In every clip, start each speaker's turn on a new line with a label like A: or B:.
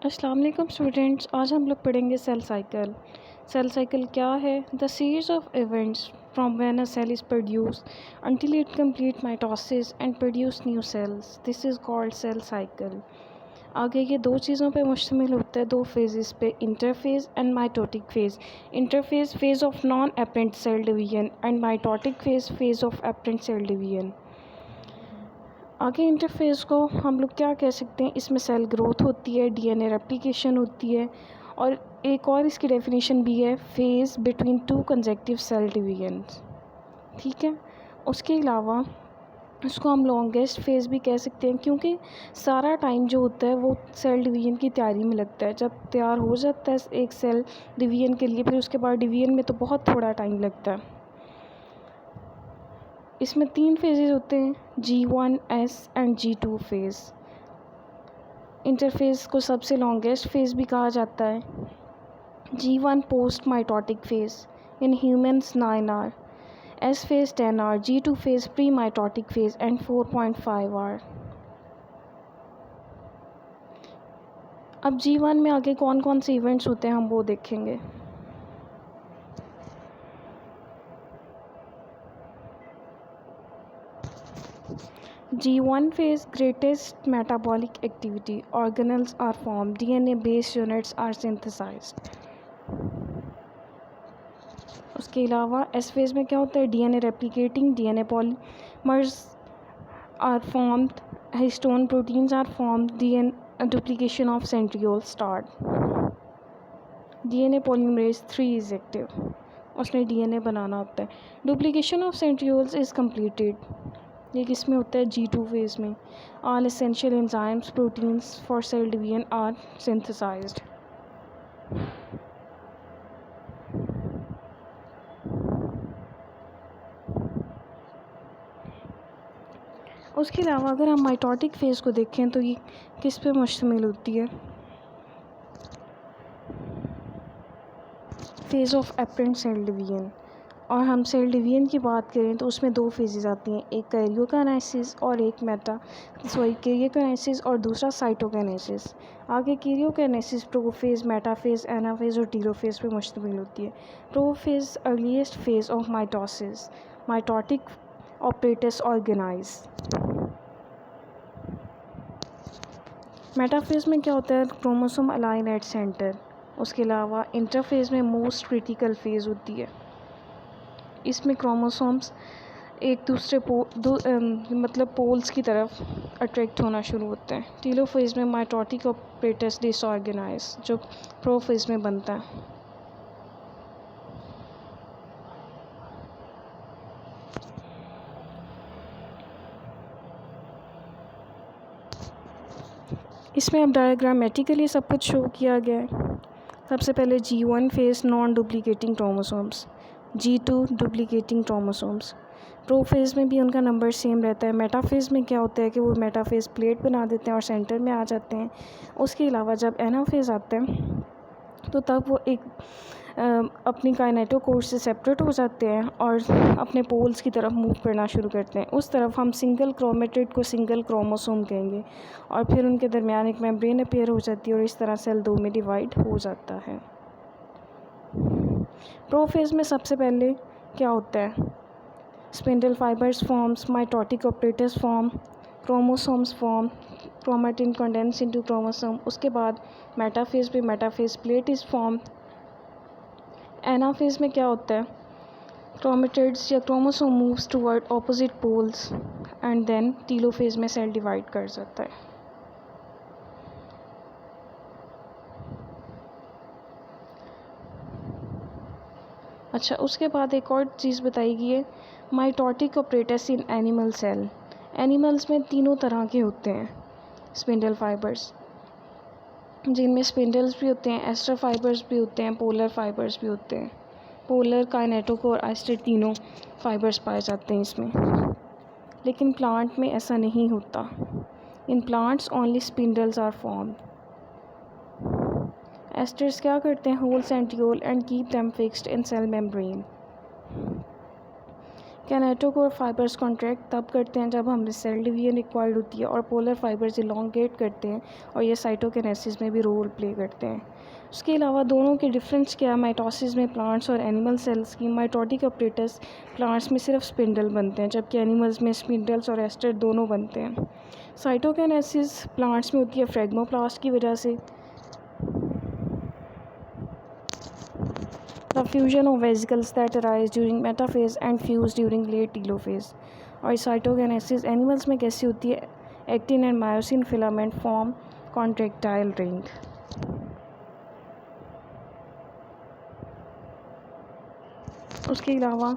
A: अस्सलाम वालेकुम स्टूडेंट्स। आज हम लोग पढ़ेंगे सेल साइकिल। सेल साइकिल क्या है? The series of events from when a cell is produce until it complete mitosis and produce new cells. This is called cell cycle. आगे ये दो चीज़ों पे मुश्तमिल होता है, दो फेजेस पे, interphase and mitotic phase. Interphase phase of non apparent cell division and mitotic phase phase of apparent cell division. आगे इंटरफेस को हम लोग क्या कह सकते हैं? इसमें सेल ग्रोथ होती है, डीएनए रेप्लिकेशन होती है, और एक और इसकी डेफिनेशन भी है, phase between two consecutive cell divisions. ठीक है, उसके अलावा उसको हम लॉन्गेस्ट फेज़ भी कह सकते हैं, क्योंकि सारा टाइम जो होता है वो सेल डिवीजन की तैयारी में लगता है। जब तैयार हो जाता है एक सेल डिवीजन के लिए, फिर उसके बाद डिवीजन में तो बहुत थोड़ा टाइम लगता है। इसमें 3 फेजेस होते हैं, G1, S and G2 phase. Interface को सबसे लॉन्गेस्ट फेज़ भी कहा जाता है। G1 post mitotic phase, in humans 9 hour, S phase 10 hour, G2 phase pre mitotic phase and 4.5 hour. अब G1 में आगे कौन कौन से इवेंट्स होते हैं हम वो देखेंगे। G1 phase, greatest metabolic activity, organelles are formed, DNA based units are synthesized. उसके अलावा S phase में क्या होता है? DNA replicating, DNA polymers are formed, histone proteins are formed, DNA duplication of centrioles start. DNA polymerase 3 is active, उसने DNA बनाना होता है। Duplication of centrioles is completed, ये किस में होता है? G2 फेज़ में। All essential enzymes, proteins for cell division are synthesized. उसके अलावा अगर हम माइटोटिक फेज़ को देखें तो ये किस पे मुश्तमिल होती है? Phase of apparent cell division. और हम सेल डिवीजन की बात करें तो उसमें 2 फेजेस आती हैं, एक कैरियोकाइनेसिस और एक कैरियोकाइनेसिस और दूसरा साइटोकाइनेसिस। आगे कैरियोकाइनेसिस प्रोफेज, मेटाफेज, एनाफेज और टीलोफेज पे मुश्तमिल होती है। Prophase earliest phase of mitosis, mitotic apparatus organise. Metaphase में क्या होता है? Chromosome align at centre. उसके अलावा इंटरफेज में मोस्ट क्रिटिकल फेज़ होती है, इसमें क्रोमोसोम्स एक दूसरे मतलब पोल्स की तरफ अट्रैक्ट होना शुरू होते हैं। टीलोफेज में माइटोटिक ऑपरेटस डिसऑर्गेनाइज, जो प्रोफेज में बनता है। इसमें अब डायग्रामेटिकली सब कुछ शो किया गया है। सबसे पहले G1 phase, non duplicating chromosomes, G2 duplicating chromosomes. Prophase में भी उनका नंबर सेम रहता है। मेटाफेज़ में क्या होता है कि वो मेटाफेज़ प्लेट बना देते हैं और सेंटर में आ जाते हैं। उसके अलावा जब एनाफेज़ आता है तो तब वो एक अपनी काइनेटोकोर से सेपरेट हो जाते हैं और अपने पोल्स की तरफ मूव करना शुरू करते हैं। उस तरफ हम सिंगल क्रोमेटिड को सिंगल क्रोमोसोम कहेंगे, और फिर उनके दरमियान एक मेम्ब्रेन अपीयर हो जाती है और इस तरह सेल 2 में डिवाइड हो जाता है। प्रोफेज़ में सबसे पहले क्या होता है? Spindle fibres forms, mitotic apparatus form, chromosomes form, chromatin condense into chromosome. उसके बाद मेटाफेज़ पे metaphase plate is form. Anaphase में क्या होता है? क्रोमेटिड्स या chromosome moves toward opposite poles and then telophase में सेल डिवाइड कर जाता है। अच्छा, उसके बाद एक और चीज़ बताई गई है, mitotic apparatus in animal cell. Animals में तीनों तरह के होते हैं स्पिंडल फाइबर्स, जिनमें स्पिंडल्स भी होते हैं, एस्टर फाइबर्स भी होते हैं, पोलर फाइबर्स भी होते हैं। पोलर, काइनेटोकोर और एस्टर तीनों फाइबर्स पाए जाते हैं इसमें। लेकिन प्लांट में ऐसा नहीं होता। In plants only spindles are formed. Asters क्या करते हैं? Hold centriole and keep them fixed in cell membrane. Kinetochore fibres contract तब करते हैं जब हमें सेल डिवीजन रिक्वायर्ड होती है, और पोलर फाइबर्स इलोंगेट करते हैं और ये साइटोकिनेसिस में भी रोल प्ले करते हैं। उसके अलावा दोनों के डिफरेंस क्या है माइटोसिस में प्लांट्स और एनिमल सेल्स की। माइटोटिक ऑपरेटस प्लांट्स में सिर्फ स्पिंडल बनते हैं, जबकि एनिमल्स में स्पिंडल्स और एस्टर दोनों बनते हैं। साइटोकिनेसिस प्लांट्स में होती है फ्रेगमोप्लास्ट की वजह से। The fusion of vesicles that arise during metaphase and fuse during late telophase। और साइटोकिनेसिस एनिमल्स में कैसी होती है, actin and myosin filament form contractile ring. उसके अलावा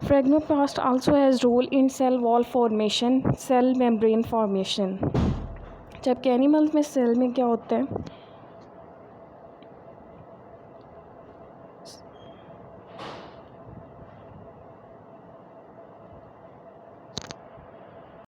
A: phragmoplast also has role in cell wall formation, cell membrane formation. जबकि animals में cell में क्या होता है,